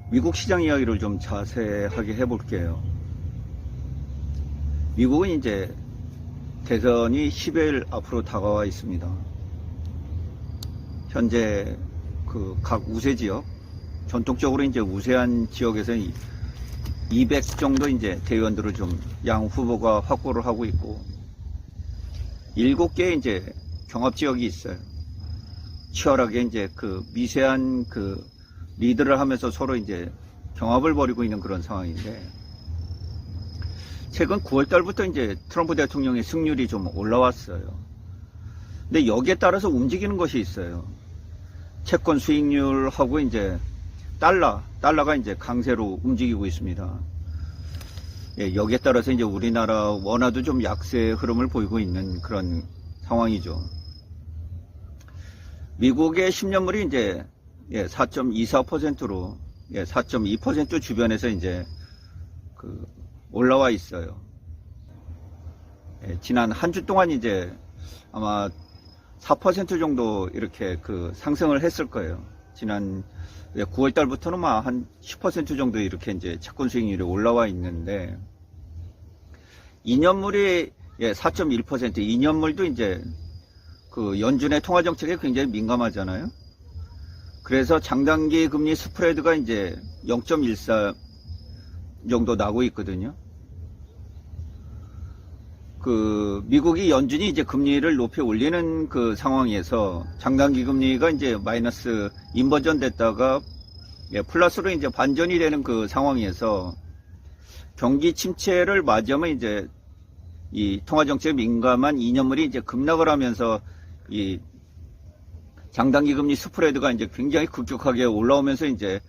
미국 시장 이야기를 좀 자세하게 해볼게요. 미국은 이제 대선이 10일 앞으로 다가와 있습니다. 현재 그 각 우세 지역, 전통적으로 이제 우세한 지역에서 200 정도 이제 대의원들을 좀 양 후보가 확보를 하고 있고, 7개 이제 경합 지역이 있어요. 치열하게 이제 그 미세한 그 리드를 하면서 서로 이제 경합을 벌이고 있는 그런 상황인데, 최근 9월 달부터 이제 트럼프 대통령의 승률이 좀 올라왔어요. 근데 여기에 따라서 움직이는 것이 있어요. 채권 수익률하고 이제 달러가 이제 강세로 움직이고 있습니다. 예, 여기에 따라서 이제 우리나라 원화도 좀 약세 흐름을 보이고 있는 그런 상황이죠. 미국의 10년물이 이제 4.24%로 4.2% 주변에서 이제 그 올라와 있어요. 예, 지난 한 주 동안 이제 아마 4% 정도 이렇게 그 상승을 했을 거예요. 지난 9월 달부터는 한 10% 정도 이렇게 이제 채권 수익률이 올라와 있는데, 2년물이 4.1%, 2년물도 이제 그 연준의 통화 정책에 굉장히 민감하잖아요. 그래서 장단기 금리 스프레드가 이제 0.14 정도 나고 있거든요. 그 미국이 연준이 이제 금리를 높이 올리는 그 상황에서 장단기 금리가 이제 마이너스 인버전 됐다가 플러스로 이제 반전이 되는 그 상황에서 경기 침체를 맞이하면 이제 이 통화 정책에 민감한 2년물이 이제 급락을 하면서 이 장단기 금리 스프레드가 이제 굉장히 급격하게 올라오면서 이제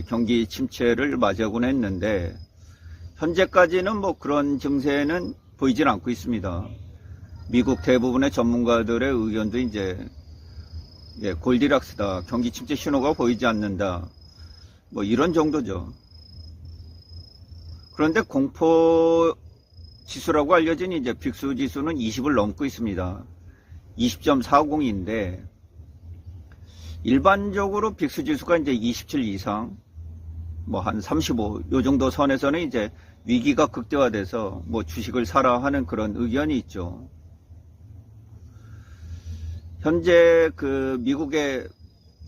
경기 침체를 맞이하곤 했는데, 현재까지는 뭐 그런 증세는 보이질 않고 있습니다. 미국 대부분의 전문가들의 의견도 이제 골디락스다, 경기 침체 신호가 보이지 않는다, 뭐 이런 정도죠. 그런데 공포 지수라고 알려진 이제 빅스 지수는 20을 넘고 있습니다. 20.40인데 일반적으로 빅스 지수가 이제 27 이상, 뭐 한 35, 요 정도 선에서는 이제 위기가 극대화돼서 뭐 주식을 사라 하는 그런 의견이 있죠. 현재 그 미국의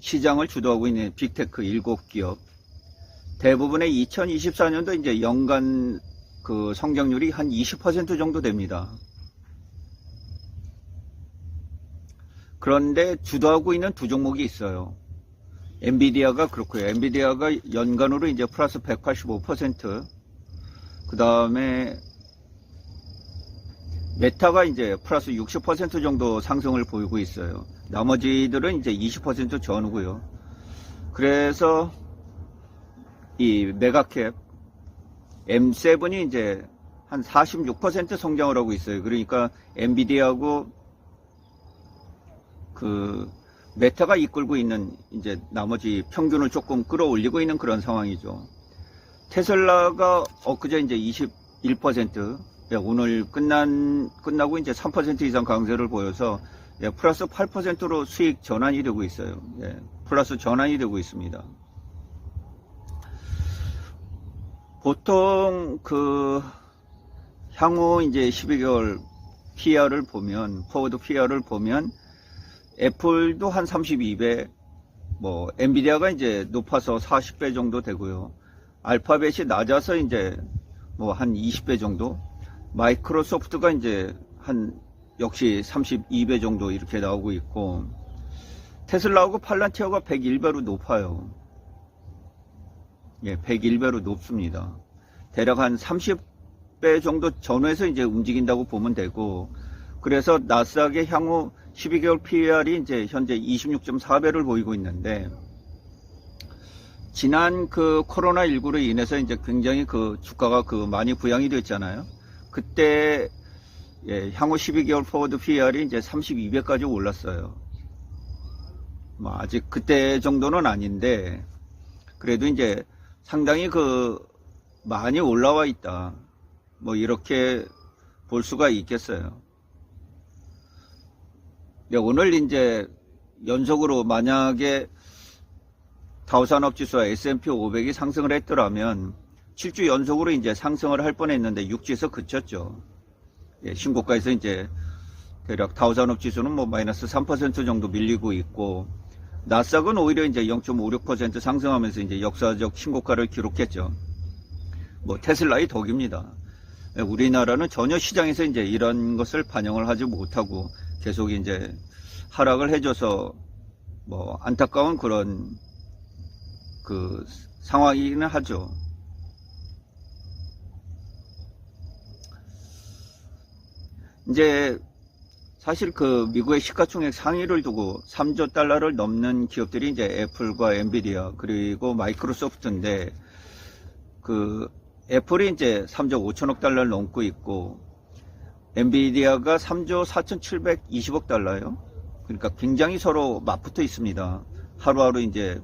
시장을 주도하고 있는 빅테크 7기업, 대부분의 2024년도 이제 연간 그 성장률이 한 20% 정도 됩니다. 그런데 주도하고 있는 두 종목이 있어요. 엔비디아가 그렇고요. 엔비디아가 연간으로 이제 플러스 185%, 그 다음에 메타가 이제 플러스 60% 정도 상승을 보이고 있어요. 나머지들은 이제 20% 전후고요. 그래서 이 메가캡 M7이 이제 한 46% 성장을 하고 있어요. 그러니까 엔비디아하고 그 메타가 이끌고 있는 이제 나머지 평균을 조금 끌어올리고 있는 그런 상황이죠. 테슬라가 엊그제 이제 21%, 오늘 끝나고 이제 3% 이상 강세를 보여서 플러스 8%로 수익 전환이 되고 있어요. 플러스 전환이 되고 있습니다. 보통 그 향후 이제 12개월 PR을 보면, 포워드 PR을 보면 애플도 한 32배, 뭐 엔비디아가 이제 높아서 40배 정도 되고요. 알파벳이 낮아서 이제 뭐 한 20배 정도, 마이크로소프트가 이제 한 역시 32배 정도 이렇게 나오고 있고, 테슬라하고 팔란티어가 101배로 높아요. 101배로 높습니다. 대략 한 30배 정도 전후에서 이제 움직인다고 보면 되고, 그래서 나스닥의 향후 12개월 PER이 이제 현재 26.4배를 보이고 있는데, 지난 그 코로나19로 인해서 이제 굉장히 그 주가가 그 많이 부양이 됐잖아요. 그때 향후 12개월 포워드 PER이 이제 32배까지 올랐어요. 뭐 아직 그때 정도는 아닌데, 그래도 이제 상당히 그 많이 올라와 있다, 뭐 이렇게 볼 수가 있겠어요. 오늘 이제 연속으로 만약에 다우산업지수와 S&P 500이 상승을 했더라면 7주 연속으로 이제 상승을 할 뻔했는데 6주에서 그쳤죠. 예, 신고가에서 이제 대략 다우산업지수는 뭐 마이너스 3% 정도 밀리고 있고, 나스닥은 오히려 이제 0.56% 상승하면서 이제 역사적 신고가를 기록했죠. 뭐 테슬라의 덕입니다. 예, 우리나라는 전혀 시장에서 이제 이런 것을 반영을 하지 못하고 계속 이제 하락을 해줘서 뭐 안타까운 그런 그 상황이기는 하죠. 이제 사실 그 미국의 시가총액 상위를 두고 3조 달러를 넘는 기업들이 이제 애플과 엔비디아 그리고 마이크로소프트인데, 그 애플이 이제 3조 5천억 달러를 넘고 있고 엔비디아가 3조 4,720억 달러예요. 그러니까 굉장히 서로 맞붙어 있습니다. 하루하루 이제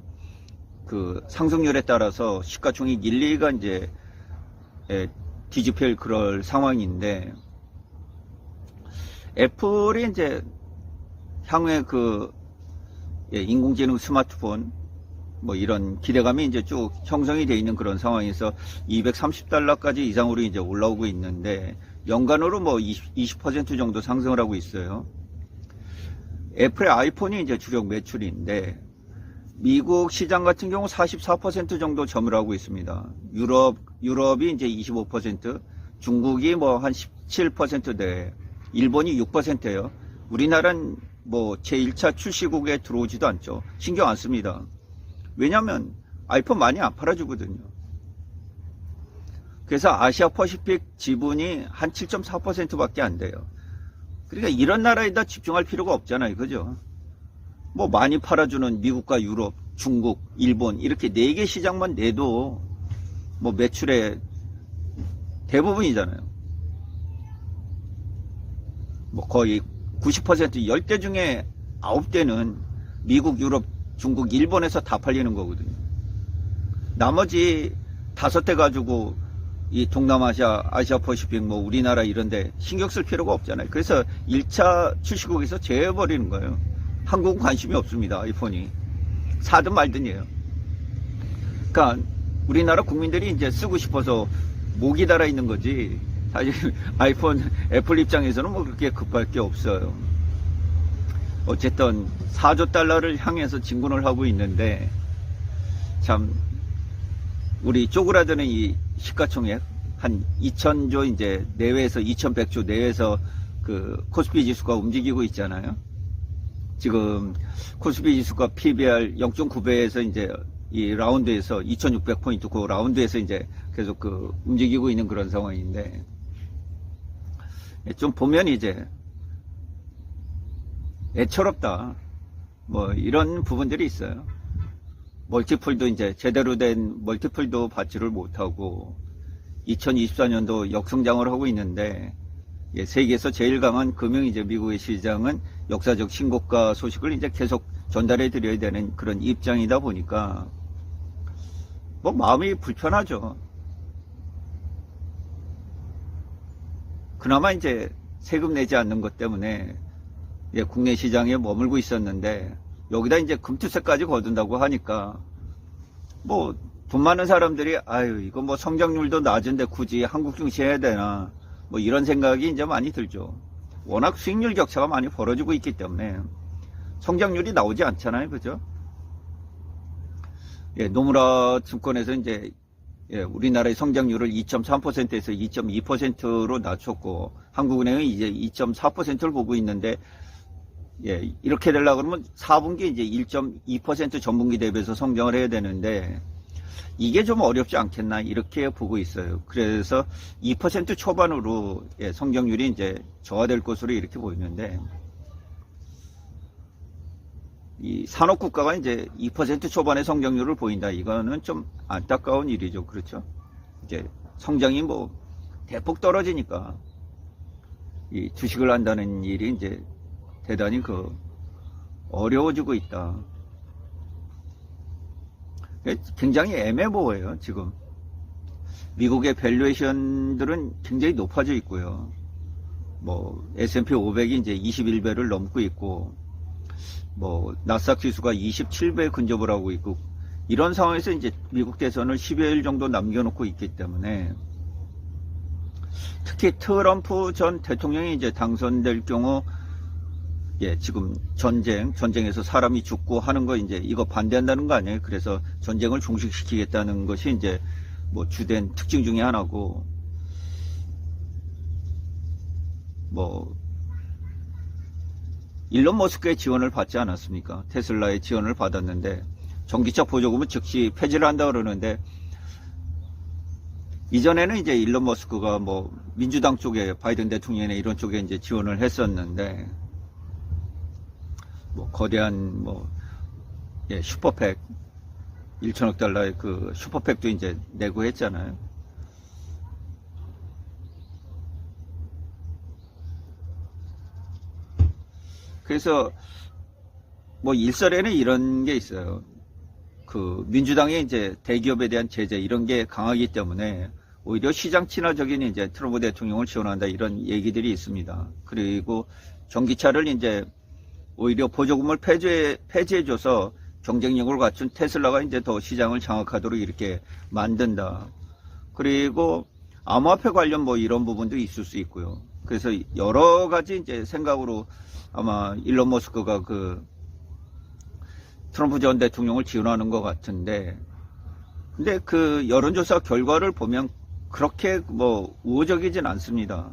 그 상승률에 따라서 시가총액 1, 2위가 이제 뒤집힐 그럴 상황인데, 애플이 이제 향후에 그 인공지능 스마트폰 뭐 이런 기대감이 이제 쭉 형성이 되어 있는 그런 상황에서 230달러까지 이상으로 이제 올라오고 있는데, 연간으로 뭐 20% 정도 상승을 하고 있어요. 애플의 아이폰이 이제 주력 매출인데, 미국 시장 같은 경우 44% 정도 점유를 하고 있습니다. 유럽이 이제 25%, 중국이 뭐 한 17%대, 일본이 6%예요. 우리나라는 뭐 제1차 출시국에 들어오지도 않죠. 신경 안 씁니다. 왜냐면 아이폰 많이 안 팔아주거든요. 그래서 아시아 퍼시픽 지분이 한 7.4%밖에 안 돼요. 그러니까 이런 나라에다 집중할 필요가 없잖아요. 그죠? 뭐 많이 팔아주는 미국과 유럽, 중국, 일본 이렇게 4개 시장만 내도 뭐 매출의 대부분이잖아요. 뭐 거의 90% 10대 중에 9대는 미국, 유럽, 중국, 일본에서 다 팔리는 거거든요. 나머지 5대 가지고 이 동남아시아, 아시아 퍼시픽 뭐 우리나라 이런데 신경 쓸 필요가 없잖아요. 그래서 1차 출시국에서 제해버리는 거예요. 한국은 관심이 없습니다. 아이폰이 사든 말든이에요. 그러니까 우리나라 국민들이 이제 쓰고 싶어서 목이 달아 있는 거지, 사실 아이폰 애플 입장에서는 뭐 그렇게 급할 게 없어요. 어쨌든 4조 달러를 향해서 진군을 하고 있는데, 참 우리 쪼그라드는 이 시가총액 한 2,000조 이제 내외에서 2,100조 내외에서 그 코스피 지수가 움직이고 있잖아요. 지금 코스피 지수가 PBR 0.9배에서 이제 이 라운드에서 2,600포인트 그 라운드에서 이제 계속 그 움직이고 있는 그런 상황인데, 좀 보면 이제 애처롭다 뭐 이런 부분들이 있어요. 멀티플도 이제 제대로 된 멀티플도 받지를 못하고 2024년도 역성장을 하고 있는데, 세계에서 제일 강한 금융 이제 미국의 시장은 역사적 신고가 소식을 이제 계속 전달해 드려야 되는 그런 입장이다 보니까 뭐 마음이 불편하죠. 그나마 이제 세금 내지 않는 것 때문에 국내 시장에 머물고 있었는데, 여기다 이제 금투세까지 거둔다고 하니까 뭐 돈 많은 사람들이 아유 이거 뭐 성장률도 낮은데 굳이 한국 증시 해야 되나 뭐 이런 생각이 이제 많이 들죠. 워낙 수익률 격차가 많이 벌어지고 있기 때문에 성장률이 나오지 않잖아요. 그죠? 노무라 증권에서 이제 우리나라의 성장률을 2.3%에서 2.2%로 낮췄고, 한국은행은 이제 2.4%를 보고 있는데, 이렇게 되려고 그러면 4분기 이제 1.2% 전분기 대비해서 성장을 해야 되는데, 이게 좀 어렵지 않겠나 이렇게 보고 있어요. 그래서 2% 초반으로 성장률이 이제 저하될 것으로 이렇게 보이는데, 이 산업국가가 이제 2% 초반의 성장률을 보인다. 이거는 좀 안타까운 일이죠. 그렇죠? 이제 성장이 뭐 대폭 떨어지니까 이 주식을 한다는 일이 이제 대단히 어려워지고 있다. 굉장히 애매모호해요. 지금 미국의 밸류에이션들은 굉장히 높아져 있고요. 뭐 S&P 500이 이제 21배를 넘고 있고, 뭐 나스닥 지수가 27배 근접을 하고 있고, 이런 상황에서 이제 미국 대선을 10여일 정도 남겨놓고 있기 때문에 특히 트럼프 전 대통령이 이제 당선될 경우 예, 지금 전쟁에서 사람이 죽고 하는 거 이제 이거 반대한다는 거 아니에요? 그래서 전쟁을 종식시키겠다는 것이 이제 뭐 주된 특징 중에 하나고, 뭐 일론 머스크의 지원을 받지 않았습니까? 테슬라의 지원을 받았는데 전기차 보조금은 즉시 폐지를 한다 그러는데, 이전에는 이제 일론 머스크가 뭐 민주당 쪽에 바이든 대통령이나 이런 쪽에 이제 지원을 했었는데, 뭐 거대한 뭐 예, 슈퍼팩 1천억 달러의 그 슈퍼팩도 이제 내고 했잖아요. 그래서 뭐 일설에는 이런 게 있어요. 그 민주당의 이제 대기업에 대한 제재 이런 게 강하기 때문에 오히려 시장 친화적인 이제 트럼프 대통령을 지원한다 이런 얘기들이 있습니다. 그리고 전기차를 이제 오히려 보조금을 폐지해줘서 경쟁력을 갖춘 테슬라가 이제 더 시장을 장악하도록 이렇게 만든다. 그리고 암호화폐 관련 뭐 이런 부분도 있을 수 있고요. 그래서 여러 가지 이제 생각으로 아마 일론 머스크가 그 트럼프 전 대통령을 지원하는 것 같은데, 근데 그 여론조사 결과를 보면 그렇게 뭐 우호적이진 않습니다.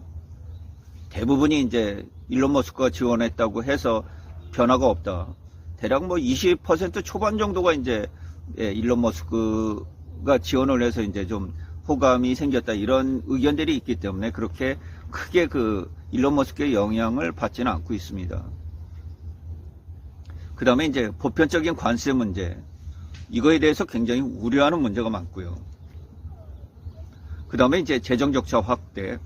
대부분이 이제 일론 머스크가 지원했다고 해서 변화가 없다. 대략 뭐 20% 초반 정도가 이제 예, 일론 머스크가 지원을 해서 이제 좀 호감이 생겼다 이런 의견들이 있기 때문에 그렇게 크게 그 일론 머스크의 영향을 받지는 않고 있습니다. 그 다음에 이제 보편적인 관세 문제, 이거에 대해서 굉장히 우려하는 문제가 많고요. 그 다음에 이제 재정 적자 확대,